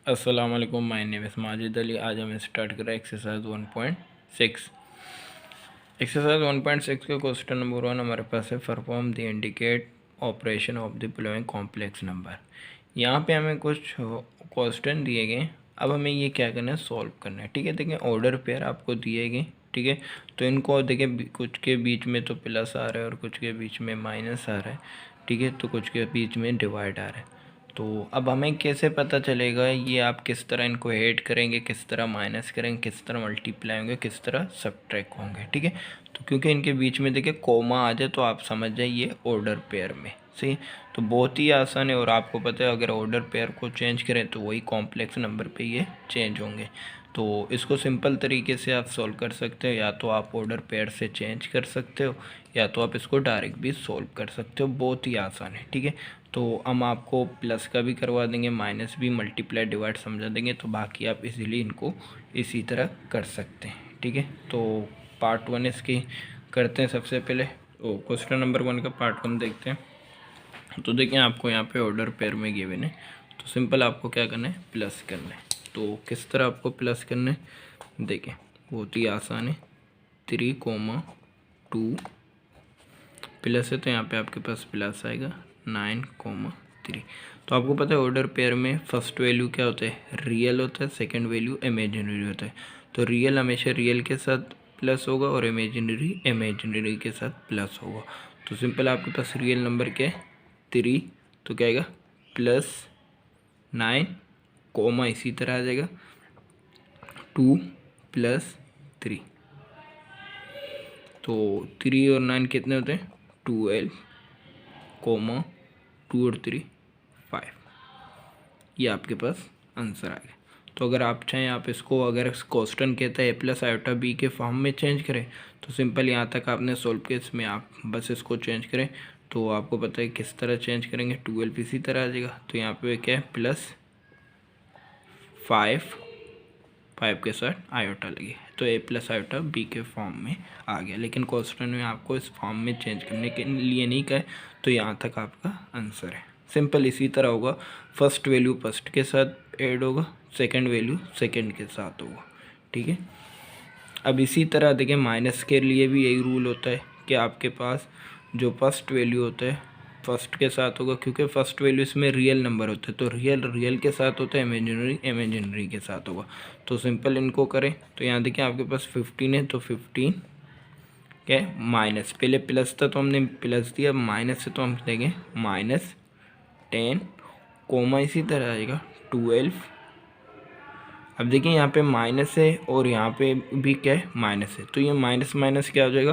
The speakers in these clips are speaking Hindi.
अस्सलाम वालेकुम, my name is Majid Ali. आज हम स्टार्ट कर रहे हैं एक्सरसाइज 1.6। एक्सरसाइज 1.6 का क्वेश्चन नंबर 1 हमारे पास है, perform the indicate operation of the following complex number. यहाँ पे हमें कुछ क्वेश्चन दिए गए, अब हमें ये क्या करना है, सॉल्व करना है। ठीक है, देखिए ऑर्डर पेयर आपको दिए गए। ठीक है, तो इनको देखिए, कुछ के बीच में तो प्लस आ रहा है और कुछ के बीच में माइनस आ रहा है। ठीक है, तो कुछ के बीच में डिवाइड आ रहा है। तो अब हमें कैसे पता चलेगा, ये आप किस तरह इनको ऐड करेंगे, किस तरह माइनस करेंगे, किस तरह मल्टीप्लाई होंगे, किस तरह सब्ट्रैक्ट होंगे। ठीक है, तो क्योंकि इनके बीच में देखिए कोमा आ जाए तो आप समझ जाइए ये ऑर्डर पेयर में। सही, तो बहुत ही आसान है। और आपको पता है अगर ऑर्डर पेयर को चेंज करें तो वही कॉम्प्लेक्स नंबर पे ये चेंज होंगे। तो इसको सिंपल तरीके से आप सॉल्व कर सकते हो, या तो आप ऑर्डर पेयर से चेंज कर सकते हो, या तो आप इसको डायरेक्ट भी सॉल्व कर सकते हो। बहुत ही आसान है। ठीक है, तो हम आपको प्लस का भी करवा देंगे, माइनस भी, मल्टीप्लाई डिवाइड समझा देंगे, तो बाकी आप इजीली इनको इसी तरह कर सकते हैं। ठीक है, तो पार्ट 1 इसकी करते हैं। सबसे पहले क्वेश्चन नंबर 1 का पार्ट 1 देखते हैं। तो देखिए आपको यहाँ पे ऑर्डर पेयर में गिवन है, तो सिंपल आपको क्या करना है, प्लस करना है। तो किस तरह आपको प्लस करना है, देखिए बहुत ही आसान है। 3, प्लस है तो यहाँ पे आपके पास प्लस आएगा 9, 3। तो आपको पता है ऑर्डर पेयर में फर्स्ट वैल्यू क्या होता है, रियल होता है, सेकंड वैल्यू इमेजिनरी होता है। तो रियल हमेशा रियल के साथ प्लस होगा और इमेजिनरी इमेजिनरी के साथ प्लस होगा। तो सिंपल आपके पास रियल नंबर क्या है, 3, तो क्या आएगा +9, कोमा इसी तरह आ जाएगा 2+3। तो 3 और 9 कितने होते हैं, 12, कोमा 2 और 3 5। ये आपके पास आंसर आ गया। तो अगर आप चाहें, आप इसको अगर क्वेश्चन कहता है a+i/b के फॉर्म में चेंज करें, तो सिंपल यहाँ तक आपने सॉल्व किया, इसमें आप बस इसको चेंज करें। तो आपको पता है किस तरह चेंज करेंगे, 12 इसी तरह आ जाएगा। तो यहाँ पे क्या है, +5 के साथ आयोटा लगी, तो a+i/b के फॉर्म में आ गया। लेकिन क्वेश्चन में आपको इस फॉर्म में चेंज करने के लिए नहीं कहा, तो यहाँ तक आपका आंसर है। सिंपल इसी तरह होगा, फर्स्ट वैल्यू फर्स्ट के साथ ऐड होगा, सेकंड वैल्यू सेकंड के साथ होगा। ठीक है, अब इसी तरह देखिए माइनस के लिए भी यही रूल होता है कि आपके पास जो फर्स्ट वैल्यू होता है फर्स्ट के साथ होगा, क्योंकि फर्स्ट वैल्यू इसमें रियल नंबर होते हैं, तो रियल रियल के साथ होता है, इमेजिनरी इमेजिनरी के साथ होगा। तो सिंपल इनको करें, तो यहाँ देखिए आपके पास 15 है, तो 15 क्या है, माइनस, पहले प्लस था तो हमने प्लस दिया, माइनस है तो हम देंगे -10, कोमा इसी तरह आएगा 12। अब देखिए यहाँ पे माइनस है और यहाँ पे भी क्या है, माइनस है, तो ये माइनस माइनस क्या हो जाएगा,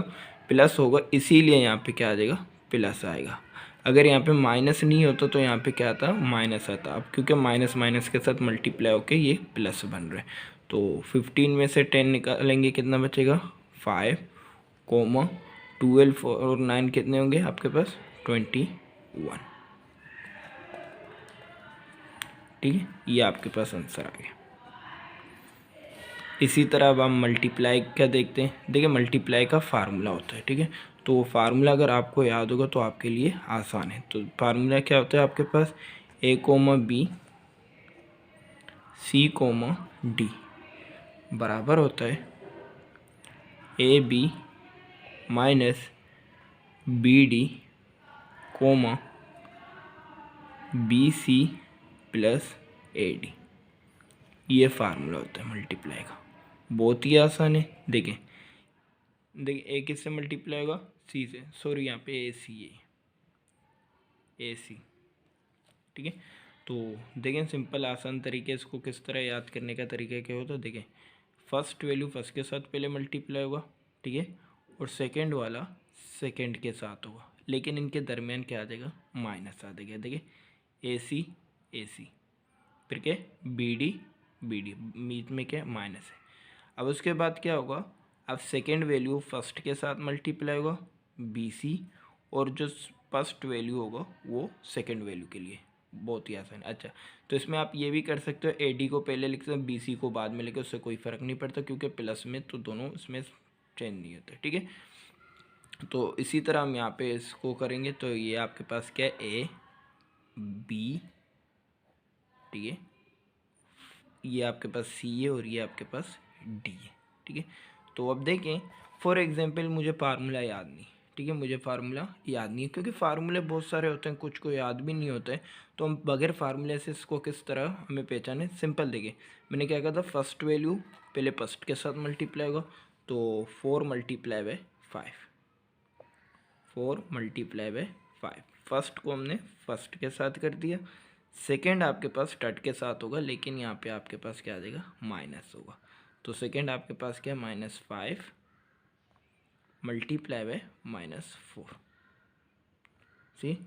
प्लस होगा, इसीलिए यहाँ पे क्या आ जाएगा, प्लस आएगा। अगर यहाँ पे माइनस नहीं होता तो यहाँ पे क्या आता, माइनस आता। अब क्योंकि माइनस माइनस के साथ मल्टीप्लाई होके ये प्लस बन रहा है, तो 15 में से 10 निकालेंगे, कितना बचेगा 5, कोमा 12 और 9 कितने होंगे आपके पास 21। ठीक है, ये आपके पास आंसर आ गया। इसी तरह अब हम मल्टीप्लाई क्या देखते हैं, देखिए मल्टीप्लाई का फार्मूला होता है। ठीक है, तो फार्मूला अगर आपको याद होगा तो आपके लिए आसान है। तो फार्मूला क्या होता है आपके पास, a, b, c, d बराबर होता है ab minus bd, bc plus ad। ये फार्मूला होता है मल्टीप्लाई का, बहुत ही आसान है। देखें देखिए ए किससे मल्टीप्लाई होगा, सी से, सॉरी यहाँ पे ए सी है, ए सी। ठीक है, तो देखें सिंपल आसान तरीके इसको किस तरह याद करने का तरीका क्या होता है, देखें फर्स्ट वैल्यू फर्स्ट के साथ पहले मल्टीप्लाई होगा, ठीक है, और सेकंड वाला सेकंड के साथ होगा, लेकिन इनके दरमियान क्या आ जाएगा, माइनस आ जाएगा। देखिए ए सी, फिर क्या बी डी बीच में क्या माइनस है। अब उसके बाद क्या होगा, अब सेकेंड वैल्यू फर्स्ट के साथ मल्टीप्लाई होगा बी सी, और जो फर्स्ट वैल्यू होगा वो सेकेंड वैल्यू के लिए, बहुत ही आसान। अच्छा, तो इसमें आप ये भी कर सकते हो, ए डी को पहले लिख सकते हो, बी सी को बाद में लिखे, उससे कोई फ़र्क नहीं पड़ता, क्योंकि प्लस में तो दोनों इसमें चेंज नहीं होते। ठीक है, तो इसी तरह हम यहाँ पे इसको करेंगे, तो ये आपके पास क्या है, ए बी, ठीक है, ये आपके पास सी है और ये आपके पास डी है, ठीक है। तो अब देखें, फॉर एग्जांपल मुझे फार्मूला याद नहीं, ठीक है, मुझे फार्मूला याद नहीं है, क्योंकि फार्मूले बहुत सारे होते हैं, कुछ को याद भी नहीं होते हैं। तो हम बगैर फार्मूले से इसको किस तरह हमें पहचाने, सिंपल देखिए, मैंने क्या कहा था, फर्स्ट वैल्यू पहले फर्स्ट के साथ मल्टीप्लाई होगा, तो 4 multiply by 5, 4 multiply by 5। First को हमने फर्स्ट के साथ कर दिया, सेकेंड आपके पास थर्ड के साथ होगा, लेकिन यहाँ पे आपके पास क्या आ जाएगा, माइनस होगा। तो सेकेंड आपके पास क्या है, -5 मल्टीप्लाई बाय -4। सी,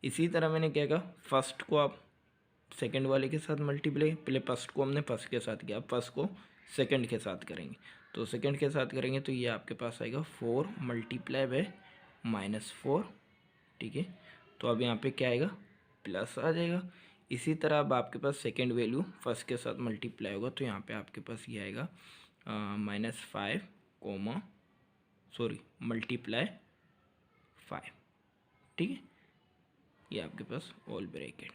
इसी तरह मैंने क्या कहा, फर्स्ट को आप सेकंड वाले के साथ मल्टीप्लाई, पहले फर्स्ट को हमने फर्स्ट के साथ किया, अब फर्स्ट को सेकंड के साथ करेंगे, तो सेकंड के साथ करेंगे तो ये आपके पास आएगा 4 मल्टीप्लाई बाय -4, ठीक है। तो अब यहाँ पे क्या आएगा, प्लस आ जाएगा। इसी तरह अब आपके पास सेकंड वैल्यू फर्स्ट के साथ मल्टीप्लाई होगा, तो यहाँ पे आपके पास ये आएगा -5 कोमा सॉरी मल्टीप्लाई 5, ठीक है। ये आपके पास ऑल ब्रैकेट।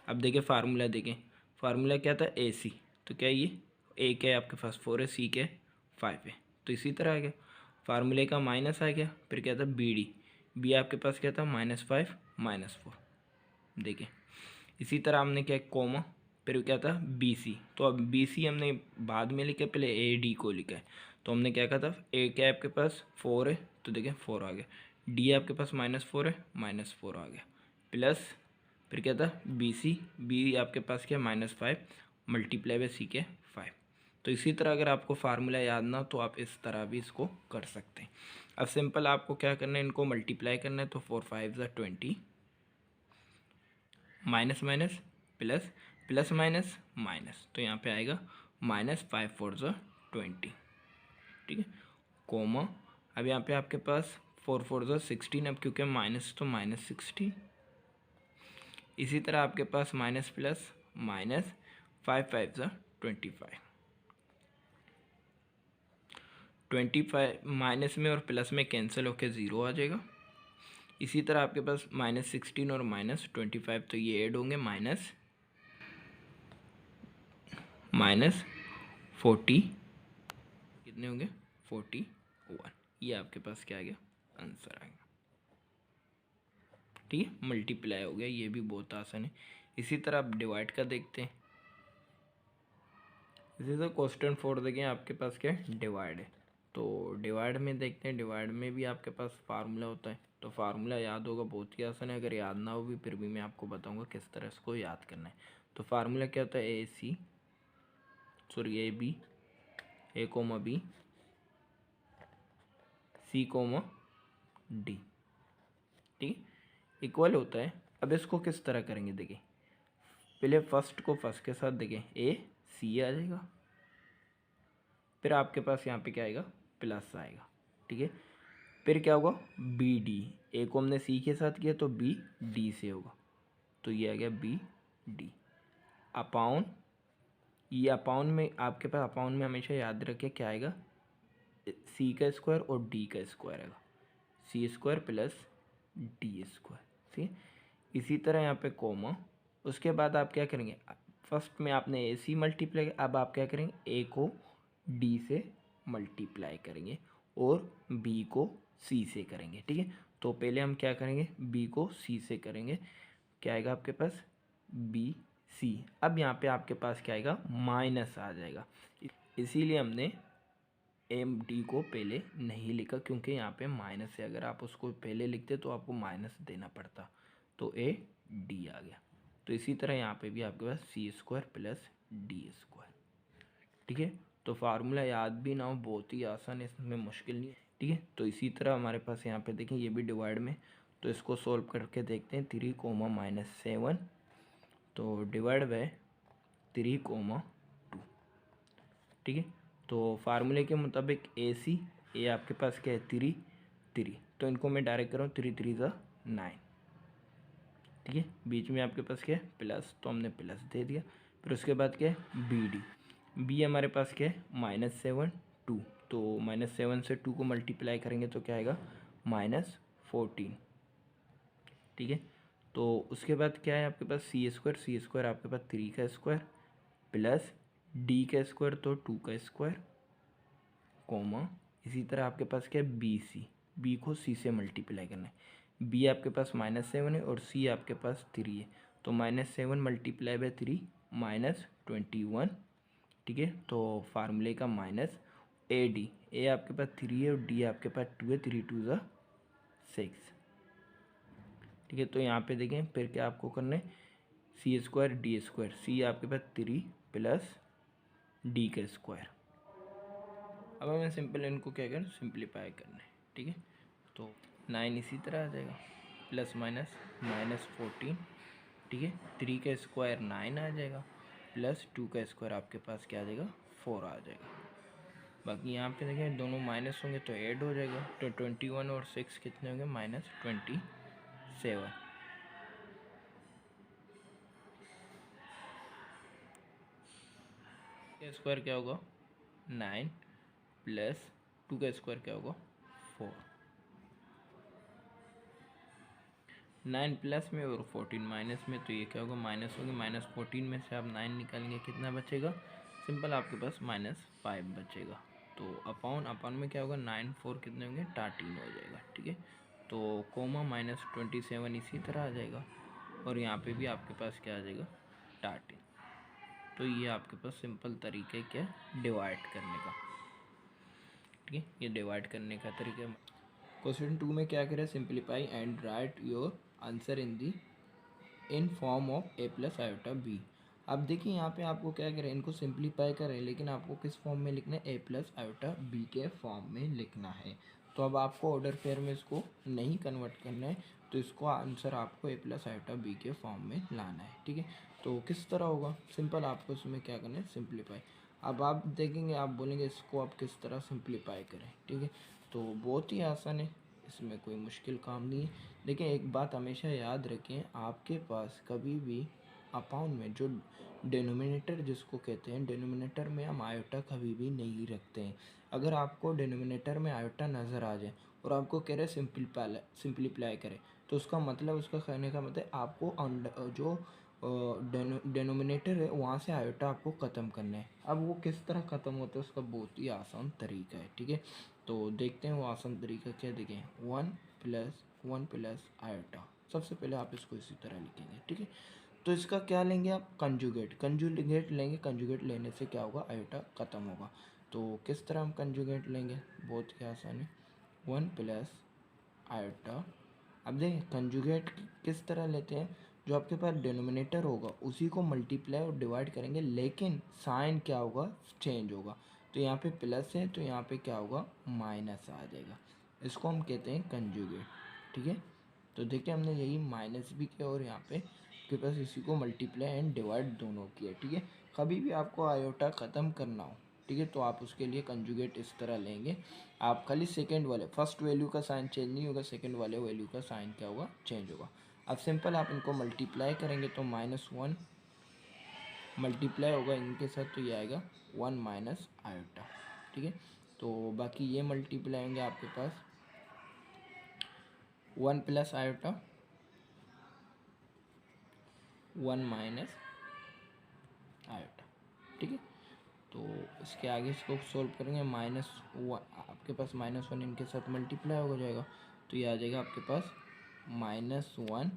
अब देखिए फार्मूला देखें, फार्मूला क्या था, ए सी, तो क्या ये ए क्या है आपके पास 4 है, सी क्या है 5 है, तो इसी तरह आ गया, फार्मूले का माइनस आ गया, फिर क्या था बी डी, बी आपके पास क्या था -5 -4, देखिए। इसी तरह हमने क्या कोमा, फिर क्या था बी सी, तो अब बी सी हमने बाद में लिखा, पहले ए डी को लिखा है, तो हमने क्या कहा था, ए क्या है आपके पास 4 है, तो देखिए 4 आ गया, डी आपके पास -4 है, -4 आ गया, प्लस फिर क्या था बी सी, बी आपके पास क्या -5 मल्टीप्लाई बाय सी के 5। तो इसी तरह अगर आपको फार्मूला याद ना तो आप इस तरह भी इसको कर सकते हैं। अब सिंपल आपको क्या करना है, इनको मल्टीप्लाई करना है, तो 4 5 20, minus minus plus, plus minus minus, तो यहाँ पे आएगा -5 4 20, ठीक है, कोमा। अब यहाँ पे आपके पास 4 4 16, अब क्योंकि माइनस तो -16, इसी तरह आपके पास माइनस प्लस माइनस 5 5 25, 25 माइनस में और प्लस में कैंसिल होकर 0 आ जाएगा। इसी तरह आपके पास -16 और -25, तो ये ऐड होंगे, माइनस 40, कितने होंगे 41, ये आपके पास क्या आ गया, आंसर आ गया, ठीक है, मल्टीप्लाई हो गया, ये भी बहुत आसान है। इसी तरह आप डिवाइड का देखते हैं, इसी तरह क्वेश्चन 4 देखें, आपके पास क्या है, डिवाइड है, तो डिवाइड में देखते हैं, डिवाइड में भी आपके पास फार्मूला होता है, तो फार्मूला याद होगा, बहुत ही आसान है, अगर याद ना हो भी फिर भी मैं आपको बताऊंगा किस तरह इसको याद करना है। तो फार्मूला क्या होता है, A C sorry A B, A comma B, C comma D, ठीक है, इक्वल होता है। अब इसको किस तरह करेंगे, देखिए पहले फर्स्ट को फर्स्ट के साथ देखें, ए सी आ जाएगा, फिर आपके पास यहाँ पे क्या आएगा, प्लस आएगा, ठीक है, फिर क्या होगा बी डी, ए को हमने सी के साथ किया तो बी डी से होगा, तो ये आ गया बी डी अपाउन, ये अपाउन में आपके पास, अपाउन में हमेशा याद रखिए क्या आएगा, सी का स्क्वायर और डी का स्क्वायर आएगा, सी स्क्वायर प्लस डी स्क्वायर, ठीक है। इसी तरह यहाँ पे कोमा, उसके बाद आप क्या करेंगे, फर्स्ट में आपने ए सी मल्टीप्लाई, अब आप क्या करेंगे, ए को डी से मल्टीप्लाई करेंगे और बी को सी से करेंगे, ठीक है। तो पहले हम क्या करेंगे, बी को सी से करेंगे, क्या आएगा आपके पास बी सी, अब यहाँ पे आपके पास क्या आएगा, माइनस आ जाएगा, इसीलिए हमने एम डी को पहले नहीं लिखा, क्योंकि यहाँ पे माइनस है, अगर आप उसको पहले लिखते तो आपको माइनस देना पड़ता, तो ए डी आ गया। तो इसी तरह यहाँ पे भी आपके पास सी स्क्वायर प्लस डी स्क्वायर, ठीक है। तो फार्मूला याद भी ना हो, बहुत ही आसान है, इसमें मुश्किल नहीं है, ठीक है। तो इसी तरह हमारे पास यहाँ पे देखें, ये भी डिवाइड में, तो इसको सोल्व करके देखते हैं, 3 कोमा -7, तो डिवाइड बाय 3 कोमा 2, ठीक है। तो फार्मूले के मुताबिक ए सी, ए आपके पास क्या है 3 3, तो इनको मैं डायरेक्ट कर रहा हूँ, 3 3 9, ठीक है। बीच में आपके पास क्या है प्लस, तो हमने प्लस दे दिया, फिर उसके बाद क्या है बी डी, बी हमारे पास क्या है -7 2, तो -7 से 2 को मल्टीप्लाई करेंगे तो क्या आएगा -14, ठीक है। तो उसके बाद क्या है आपके पास सी स्क्वायर, सी स्क्वायर आपके पास 3 का स्क्वायर प्लस डी का स्क्वायर तो 2 का स्क्वायर, कोमा इसी तरह आपके पास क्या है बी सी, बी को सी से मल्टीप्लाई करना है। बी आपके पास -7 है और सी आपके पास 3 है, तो -7 मल्टीप्लाई बाय 3 -21, ठीक है। तो फार्मूले का माइनस ए डी, ए आपके पास 3 है और डी आपके पास 2 है, 3 2 ज़ा 6, ठीक है। तो यहाँ पे देखें फिर क्या आपको करना है, सी स्क्वायर डी स्क्वायर, सी आपके पास 3 प्लस डी का स्क्वायर। अब हमें सिंपल इनको क्या करना, सिंप्लीफाई करना है, ठीक है। तो 9 इसी तरह आ जाएगा, प्लस माइनस -14, ठीक है। 3 का स्क्वायर 9 आ जाएगा, प्लस 2 का स्क्वायर आपके पास क्या आ जाएगा 4 आ जाएगा। बाकी यहाँ पे देखें दोनों माइनस होंगे तो ऐड हो जाएगा, तो 21 और 6 कितने होंगे -27। का स्क्वायर क्या होगा 9 प्लस 2 का स्क्वायर क्या होगा 4, 9 प्लस में और 14 माइनस में, तो ये क्या होगा माइनस होगी। -14 में से आप 9 निकालेंगे कितना बचेगा, सिंपल आपके पास -5 बचेगा। तो अपॉन में क्या होगा 9 4 कितने होंगे 13 हो जाएगा, ठीक है। तो कोमा -27 इसी तरह आ जाएगा और यहाँ पे भी आपके पास क्या आ जाएगा 13। तो ये आपके पास सिंपल तरीका है क्या डिवाइड करने का, ठीक है। ये डिवाइड करने का तरीका। क्वेश्चन 2 में क्या करें, simplify and write your answer in form of a plus iota b. अब देखिए यहाँ पे आपको क्या करें, इनको सिंप्लीफाई करें, लेकिन आपको किस फॉर्म में लिखना है, ए प्लस आयोटा बी के फॉर्म में लिखना है। तो अब आपको ऑर्डर पेयर में इसको नहीं कन्वर्ट करना है, तो इसको आंसर आपको ए प्लस आयोटा बी के फॉर्म में लाना है, ठीक है। तो किस तरह होगा, सिंपल आपको इसमें क्या करना है सिंप्लीफाई। अब आप देखेंगे, आप बोलेंगे इसको आप किस तरह सिंप्लीफाई करें, ठीक है। तो बहुत ही आसान है, इसमें कोई मुश्किल काम नहीं है। लेकिन एक बात हमेशा याद रखें, आपके पास कभी भी अपाउंट में जो डिनोमिनेटर जिसको कहते हैं, डिनोमिनेटर में हम आयोटा कभी भी नहीं रखते हैं। अगर आपको डिनोमिनेटर में आयोटा नज़र आ जाए और आपको कह रहे सिंप्लीप्लाई करें, तो उसका मतलब, उसका कहने का मतलब आपको जो डेनोमिनेटर है वहाँ से आयोटा आपको ख़त्म करना है। अब वो किस तरह ख़त्म होता है उसका बहुत ही आसान तरीका है, ठीक है। तो देखते हैं वो आसान तरीका क्या, देखें 1 प्लस आयोटा। सबसे पहले आप इसको इसी तरह लिखेंगे, ठीक है। तो इसका क्या लेंगे आप, कंजुगेट लेंगे। कंजुगेट लेने से क्या होगा, आयोटा ख़त्म होगा। तो किस तरह हम कंजुगेट लेंगे, बहुत ही आसान है, 1 प्लस आयोटा। अब देखें कंजुगेट किस तरह लेते हैं, जो आपके पास डिनोमिनेटर होगा उसी को मल्टीप्लाई और डिवाइड करेंगे, लेकिन साइन क्या होगा चेंज होगा। तो यहाँ पे प्लस है तो यहाँ पे क्या होगा माइनस आ जाएगा, इसको हम कहते हैं कंजुगेट, ठीक है। तो देखिए हमने यही माइनस भी किया और यहाँ पे आपके पास इसी को मल्टीप्लाई एंड डिवाइड दोनों किया, ठीक है। कभी भी आपको आयोटा ख़त्म करना हो, ठीक है, तो आप उसके लिए कंजुगेट इस तरह लेंगे। आप खाली सेकंड वाले, फर्स्ट वैल्यू का साइन चेंज नहीं होगा, सेकंड वाले वैल्यू का साइन क्या होगा चेंज होगा। अब सिंपल आप इनको मल्टीप्लाई करेंगे तो -1 मल्टीप्लाई होगा इनके साथ, तो ये आएगा 1 माइनस आयोटा, ठीक है। तो बाकी ये मल्टीप्लाई होंगे आपके पास 1 प्लस आयोटा 1 माइनस आयोटा, ठीक है। तो इसके आगे इसको सोल्व करेंगे, -1 आपके पास -1 इनके साथ मल्टीप्लाई हो जाएगा, तो ये आ जाएगा आपके पास -1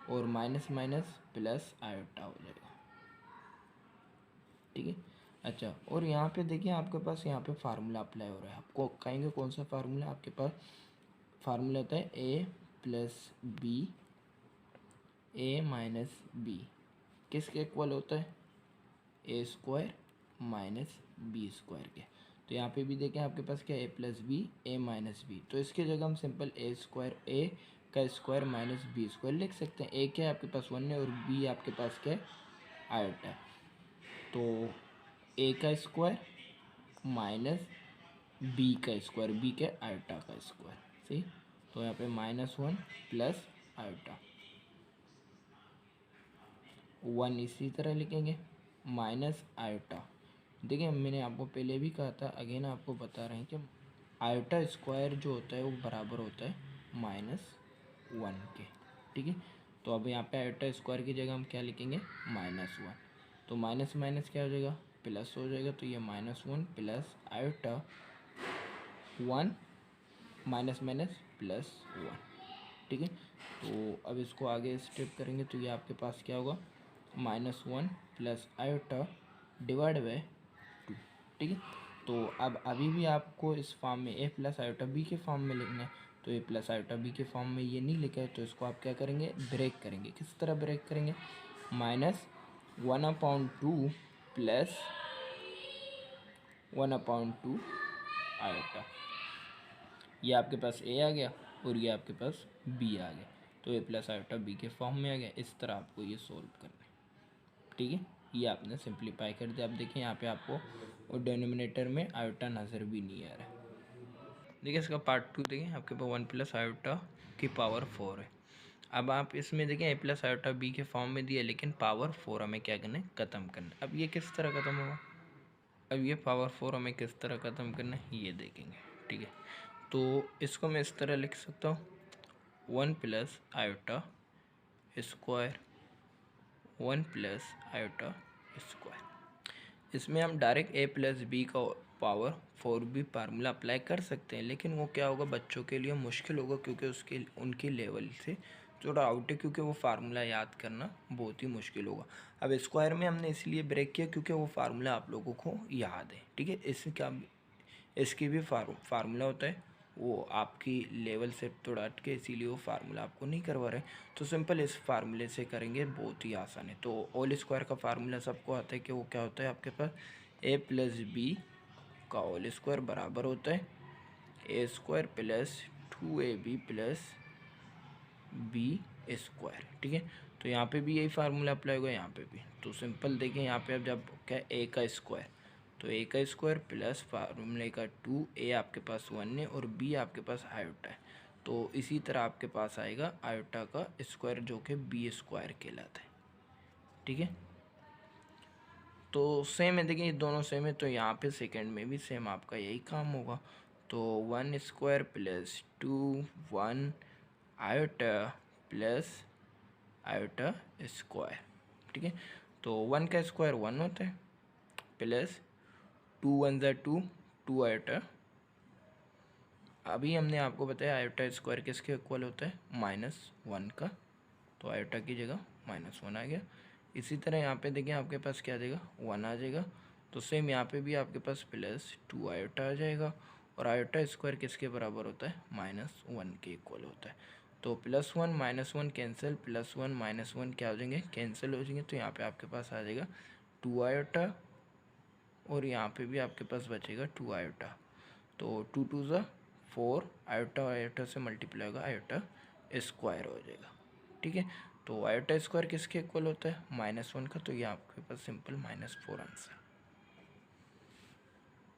और माइनस माइनस प्लस आयोटा हो जाएगा, ठीक है। अच्छा, और यहाँ पे देखिए आपके पास यहाँ पे फार्मूला अप्लाई हो रहा है, आपको कहेंगे कौन सा फार्मूला, आपके पास फार्मूला होता है a plus b a minus b, किसके इक्वल होता है, a square minus b square के। तो यहाँ पे भी देखें आपके पास क्या, a plus b a minus b, तो इसकी जगह हम सिंपल ए स्क्वायर ए का स्क्वायर माइनस बी स्क्वायर लिख सकते हैं। ए क्या है आपके पास 1 है और बी आपके पास क्या है आयोटा है, तो ए का स्क्वायर माइनस बी का स्क्वायर, बी के आयोटा का स्क्वायर, सही। तो यहाँ पे -1 प्लस आयोटा 1 इसी तरह लिखेंगे माइनस आयोटा। देखिए मैंने आपको पहले भी कहा था, अगेन आपको बता रहे हैं कि आयोटा स्क्वायर जो होता है वो बराबर होता है -1 के, ठीक है। तो अब यहाँ पे आयोटा स्क्वायर की जगह हम क्या लिखेंगे -1। तो माइनस माइनस क्या हो जाएगा, प्लस हो जाएगा। तो ये -1 प्लस आयोटा 1 माइनस माइनस +1, ठीक है। तो अब इसको आगे स्टेप करेंगे तो ये आपके पास क्या होगा, -1 प्लस आयोटा डिवाइड बाय 2, ठीक है। तो अब अभी भी आपको इस फॉर्म में a प्लस आयोटा b के फॉर्म में लिखना है, तो a प्लस आयोटा b के फॉर्म में ये नहीं लिखा है, तो इसको आप क्या करेंगे, ब्रेक करेंगे। किस तरह ब्रेक करेंगे, -1/2 प्लस 1/2 आयोटा, ये आपके पास a आ गया और ये आपके पास b आ गया। तो a प्लस आयोटा b के फॉर्म में आ गया। इस तरह आपको ये सोल्व करना है, ठीक है। ये आपने सिंप्लीफाई कर दिया। अब देखिए यहाँ पे आपको और डिनोमिनेटर में आयोटा नज़र भी नहीं आ रहा है। देखिए इसका पार्ट 2 देखिए, आपके पास 1 प्लस आयोटा की पावर 4 है। अब आप इसमें देखिए a प्लस आयोटा b के फॉर्म में दिया, लेकिन पावर 4 हमें क्या करना है, ख़त्म करना है। अब ये किस तरह ख़त्म होगा, अब ये पावर 4 हमें किस तरह ख़त्म करना है ये देखेंगे, ठीक है। तो इसको मैं इस तरह लिख सकता हूँ, 1 plus iota square 1 plus iota square. इसमें हम डायरेक्ट a प्लस बी का पावर 4 भी फार्मूला अप्लाई कर सकते हैं, लेकिन वो क्या होगा, बच्चों के लिए मुश्किल होगा, क्योंकि उसके उनके लेवल से थोड़ा आउट है, क्योंकि वो फार्मूला याद करना बहुत ही मुश्किल होगा। अब स्क्वायर में हमने इसलिए ब्रेक किया क्योंकि वो फार्मूला आप लोगों को याद है, ठीक है। इसकी भी फार्मूला होता है, वो आपकी लेवल से थोड़ा हटके, इसीलिए वो फार्मूला आपको नहीं करवा रहे। तो सिंपल इस फार्मूले से करेंगे, बहुत ही आसान है। तो होल स्क्वायर का फार्मूला सबको आता है कि वो क्या होता है, आपके पास a प्लस बी का होल स्क्वायर बराबर होता है a square plus 2ab plus b square, ठीक है। तो यहाँ पे भी यही फार्मूला अप्लाई होगा, यहाँ पे भी। तो सिंपल देखें यहाँ पे अब जब क्या a का स्क्वायर, तो a का स्क्वायर प्लस फार्मूले का 2a आपके पास 1 है और b आपके पास आयोटा है। तो इसी तरह आपके पास आएगा आयोटा का स्क्वायर, जो कि b स्क्वायर कहलाता है, ठीक है। तो सेम है, देखिए दोनों सेम है, तो यहाँ पे सेकंड में भी सेम आपका यही काम होगा। तो 1 square plus 2 1 iota plus iota square, ठीक है। तो 1 का स्क्वायर 1 होता है प्लस 2 1 ज़ा 2 2 आयोटा। अभी हमने आपको बताया आयोटा स्क्वायर किसके इक्वल होता है, -1 का, तो आयोटा की जगह -1 आ गया। इसी तरह यहाँ पे देखिए आपके पास क्या आ जाएगा, 1 आ जाएगा। तो सेम यहाँ पे भी आपके पास प्लस 2 आयोटा आ जाएगा, और आयोटा स्क्वायर किसके बराबर होता है, -1 के इक्वल होता है। तो +1 -1 कैंसिल, +1 -1 क्या हो जाएंगे, कैंसिल हो जाएंगे। तो यहाँ पे आपके पास आ जाएगा 2 आयोटा, और यहाँ पे भी आपके पास बचेगा 2 आयोटा। तो 2 2 ज़ा 4 आयोटा, आयोटा से मल्टीप्लाई होगा, आयोटा स्क्वायर हो जाएगा, ठीक है। तो आयोटा स्क्वायर किसके इक्वल होता है, -1 का। तो ये आपके पास सिंपल -4 आंसर,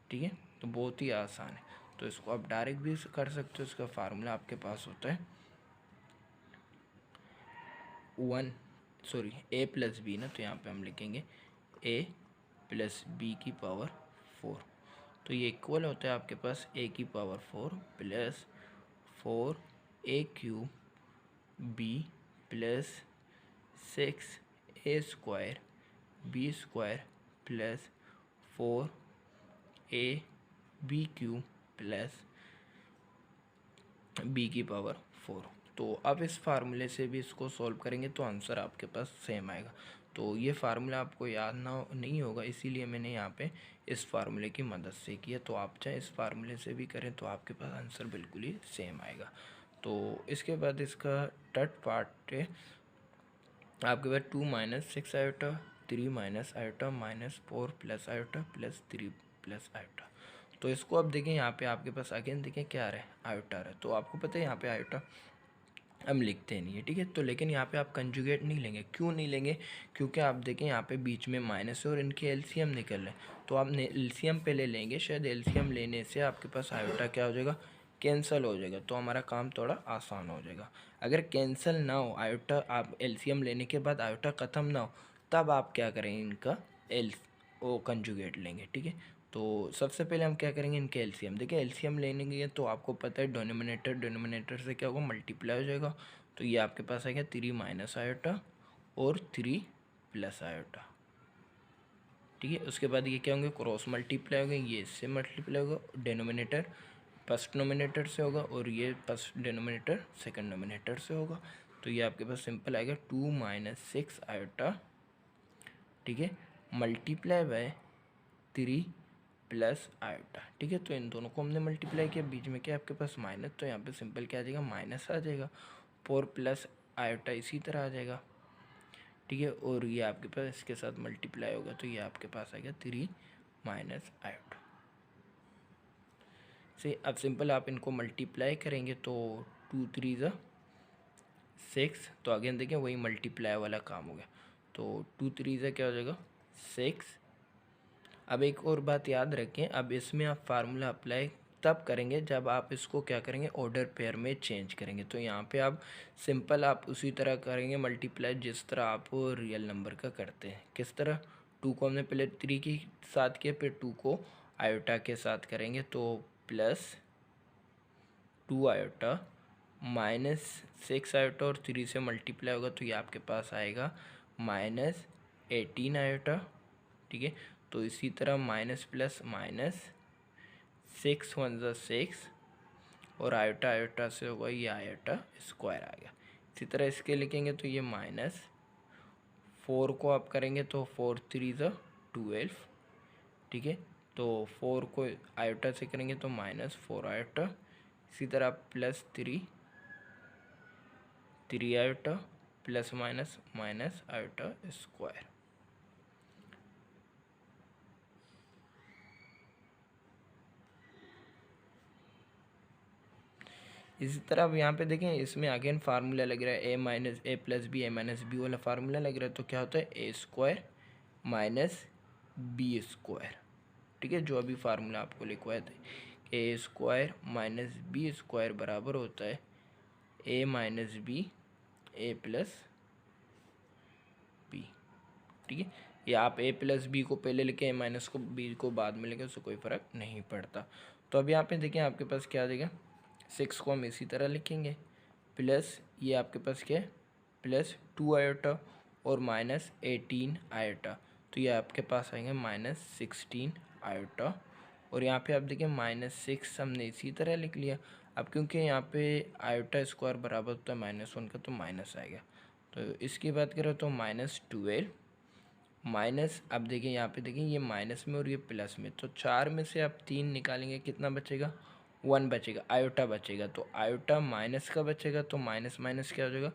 ठीक है। तो बहुत ही आसान है। तो इसको आप डायरेक्ट भी कर सकते हो, इसका फार्मूला आपके पास होता है a प्लस बी ना, तो यहाँ पे हम लिखेंगे a प्लस बी की पावर 4। तो ये इक्वल होता है आपके पास a की power 4 plus 4a³ b plus 6a square b square plus 4ab³ plus b की पावर 4। तो अब इस फार्मूले से भी इसको सॉल्व करेंगे तो आंसर आपके पास सेम आएगा। तो ये फार्मूला आपको याद नहीं होगा, इसीलिए मैंने यहाँ पे इस फार्मूले की मदद से किया। तो आप चाहे इस फार्मूले से भी करें तो आपके पास आंसर बिल्कुल ही सेम आएगा। तो इसके बाद इसका थर्ड पार्ट है आपके पास 2 - 6 iota 3 - iota -4 plus iota plus 3 plus iota. तो इसको अब देखें, यहाँ पे आपके पास अगेन देखें क्या आ रहा है, आयोटा आ रहा है। तो आपको पता है यहाँ पे आयोटा हम लिखते नहीं है, ठीक है। तो लेकिन यहाँ पे आप कंजुगेट नहीं लेंगे, क्यों नहीं लेंगे, क्योंकि आप देखें यहाँ पे बीच में माइनस है और इनके एलसीएम निकल रहे हैं। तो आप एलसीएम पहले लेंगे, शायद एलसीएम लेने से आपके पास आयोटा क्या हो जाएगा, कैंसिल हो जाएगा। तो हमारा काम थोड़ा आसान हो जाएगा। अगर कैंसिल ना हो आयोटा, आप एलसीएम लेने के बाद आयोटा ख़त्म ना हो, तब आप क्या करेंगे, इनका कंजुगेट लेंगे, ठीक है। तो सबसे पहले हम क्या करेंगे, इनके एलसीएम। देखिए एलसीएम लेने के तो आपको पता है डिनोमिनेटर से क्या होगा, मल्टीप्लाई हो जाएगा। तो ये आपके पास आएगा 3 - आयोटा और 3 प्लस आयोटा, ठीक है। उसके बाद ये क्या होंगे, क्रॉस मल्टीप्लाई होंगे, ये इससे मल्टीप्लाई होगा, डिनोमिनेटर फर्स्ट नोमिनेटर से होगा और ये फर्स्ट डिनोमिनेटर सेकंड नोमिनेटर से होगा। तो ये आपके पास सिंपल आएगा 2 - 6 आयोटा, ठीक है, मल्टीप्लाई बाय 3 प्लस आयोटा, ठीक है। तो इन दोनों को हमने मल्टीप्लाई किया, बीच में क्या आपके पास माइनस, तो यहाँ पे सिंपल क्या आ जाएगा, माइनस आ जाएगा। 4 प्लस आयोटा इसी तरह आ जाएगा, ठीक है। और ये आपके पास इसके साथ मल्टीप्लाई होगा, तो ये आपके पास आएगा 3 माइनस आयोटा से। अब सिंपल आप इनको मल्टीप्लाई करेंगे तो 2 3 ज़ा 6, तो अगेन देखें वही मल्टीप्लाई वाला काम हो गया। तो 2 3 ज़ा क्या हो जाएगा 6। अब एक और बात याद रखें, अब इसमें आप फार्मूला अप्लाई तब करेंगे जब आप इसको क्या करेंगे, ऑर्डर पेयर में चेंज करेंगे। तो यहाँ पे आप सिंपल आप उसी तरह करेंगे मल्टीप्लाई जिस तरह आप रियल नंबर का करते हैं। किस तरह, 2 को हमने पहले 3 के साथ किया, फिर 2 को आयोटा के साथ करेंगे, तो प्लस 2 आयोटा माइनस 6 आयोटा और 3 से मल्टीप्लाई होगा, तो ये आपके पास आएगा -18 आयोटा, ठीक है। तो इसी तरह माइनस प्लस माइनस 6 1 ज़ा 6 और आयोटा आयोटा से होगा ये आयोटा स्क्वायर आ गया। इसी तरह इसके लिखेंगे तो ये -4 को आप करेंगे तो 4 3 ज़ा 12, ठीक है। तो 4 को आयोटा से करेंगे तो -4 आयोटा, इसी तरह plus 3 iota plus minus minus iota square. इसी तरह अब यहाँ पे देखें, इसमें अगेन फार्मूला लग रहा है a + b a - b वाला फार्मूला लग रहा है। तो क्या होता है a² - b², ठीक है। जो अभी फार्मूला आपको लिखवाए थे, a² - b² बराबर होता है a - b a + b, ठीक है। या आप a + b को पहले लिखें, a माइनस को b को बाद में लिखें, उससे कोई फ़र्क नहीं पड़ता। तो अब यहाँ पे देखें आपके पास क्या आ जाएगा, 6 को हम इसी तरह लिखेंगे, प्लस ये आपके पास क्या है प्लस 2 आयोटा और -18 आयोटा, तो ये आपके पास आएंगे -16 आयोटा। और यहाँ पे आप देखिए -6 हमने इसी तरह लिख लिया। अब क्योंकि यहाँ पे आयोटा स्क्वायर बराबर होता है -1 का, तो माइनस आएगा। तो इसकी बात करें तो -12 माइनस, अब देखिए यहाँ पे देखिए ये माइनस में और ये प्लस में, तो 4 में से आप 3 निकालेंगे, कितना बचेगा 1 बचेगा, आयोटा बचेगा। तो आयोटा माइनस का बचेगा, तो माइनस माइनस क्या हो जाएगा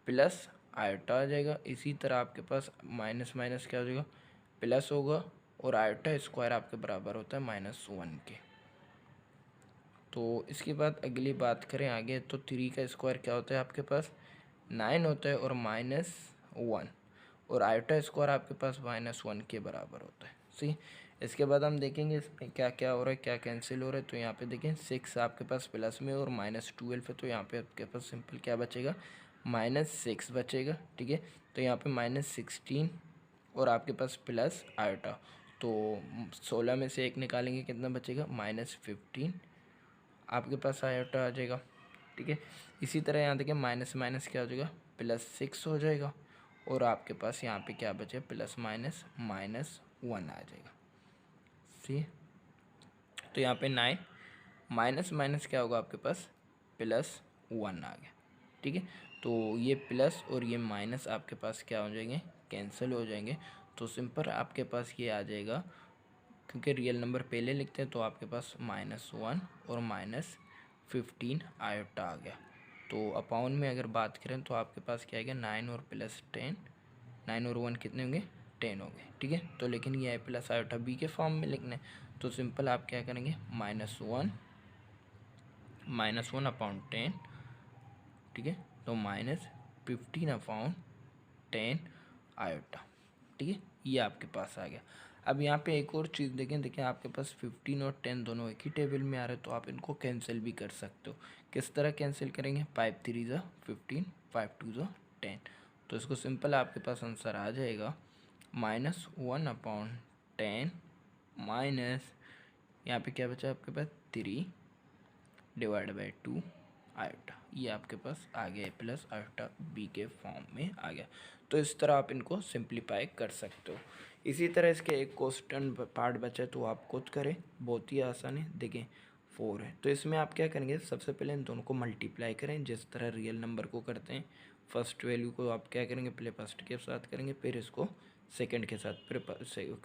प्लस आयोटा आ जाएगा। इसी तरह आपके पास माइनस माइनस क्या हो जाएगा प्लस होगा, और आयोटा स्क्वायर आपके बराबर होता है -1 के। तो इसके बाद अगली बात करें आगे, तो 3 का स्क्वायर क्या होता है आपके पास 9 होता है और -1, और आयोटा स्क्वायर आपके पास -1 के बराबर होता है। सी, इसके बाद हम देखेंगे इसमें क्या क्या हो रहा है, क्या कैंसिल हो रहा है। तो यहाँ पे देखें 6 आपके पास प्लस में और -12 है, तो यहाँ पे आपके पास सिंपल क्या बचेगा -6 बचेगा, ठीक है। तो यहाँ पे -16 और आपके पास प्लस आयोटा, तो 16 में से 1 निकालेंगे, कितना बचेगा -15 आपके पास आयोटा आ जाएगा, ठीक है। इसी तरह यहाँ देखिए माइनस माइनस क्या हो जाएगा +6 हो जाएगा, और आपके पास यहाँ पे क्या बचे प्लस माइनस -1 आ जाएगा। सी, तो यहाँ पे 9 माइनस माइनस क्या होगा आपके पास +1 आ गया, ठीक है। तो ये प्लस और ये माइनस आपके पास क्या हो जाएंगे, कैंसिल हो जाएंगे। तो सिंपल आपके पास ये आ जाएगा, क्योंकि रियल नंबर पहले लिखते हैं, तो आपके पास -1 और -15 आयोटा आ गया। तो अपाउन में अगर बात करें तो आपके पास क्या आएगा 9 और +10, 9 और 1 कितने होंगे 10 हो गए, ठीक है। तो लेकिन ये प्लस आयोटा बी के फॉर्म में लिखना है, तो सिंपल आप क्या करेंगे -1 अपॉन 10, ठीक है। तो -15 अपॉन 10 आयोटा, ठीक है। ये आपके पास आ गया। अब यहाँ पे एक और चीज़ देखें आपके पास 15 और 10 दोनों एक ही टेबल में आ रहे हैं, तो आप इनको कैंसिल भी कर सकते हो। किस तरह कैंसिल करेंगे, 5 3 ज़ा 15, 5 2 ज़ा 10, तो इसको सिंपल आपके पास आंसर आ जाएगा -1 अपॉन 10 माइनस, यहाँ पे क्या बचा आपके पास 3 डिवाइड बाई 2 आयोटा। ये आपके पास आ गया प्लस आयोटा बी के फॉर्म में आ गया। तो इस तरह आप इनको सिंप्लीफाई कर सकते हो। इसी तरह इसके एक क्वेश्चन पार्ट बचा तो आप खुद करें, बहुत ही आसान है। देखें 4 है तो इसमें आप क्या करेंगे, सबसे पहले इन दोनों को मल्टीप्लाई करें जिस तरह रियल नंबर को करते हैं। फर्स्ट वैल्यू को आप क्या करेंगे, पहले फर्स्ट के साथ करेंगे, फिर इसको सेकंड के साथ, फिर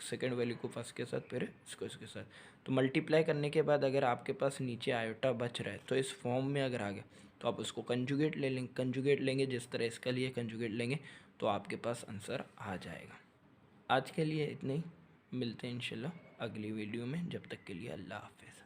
सेकंड वैल्यू को फर्स्ट के साथ, फिर इसको इसके साथ। तो मल्टीप्लाई करने के बाद अगर आपके पास नीचे आयोटा बच रहा है तो इस फॉर्म में अगर आ गया तो आप उसको कंजुगेट ले लेंगे, कंजुगेट लेंगे जिस तरह इसका लिए कंजुगेट लेंगे तो आपके पास आंसर आ जाएगा। आज के लिए इतना ही, मिलते हैं इंशाल्लाह अगली वीडियो में। जब तक के लिए अल्लाह हाफ़िज़।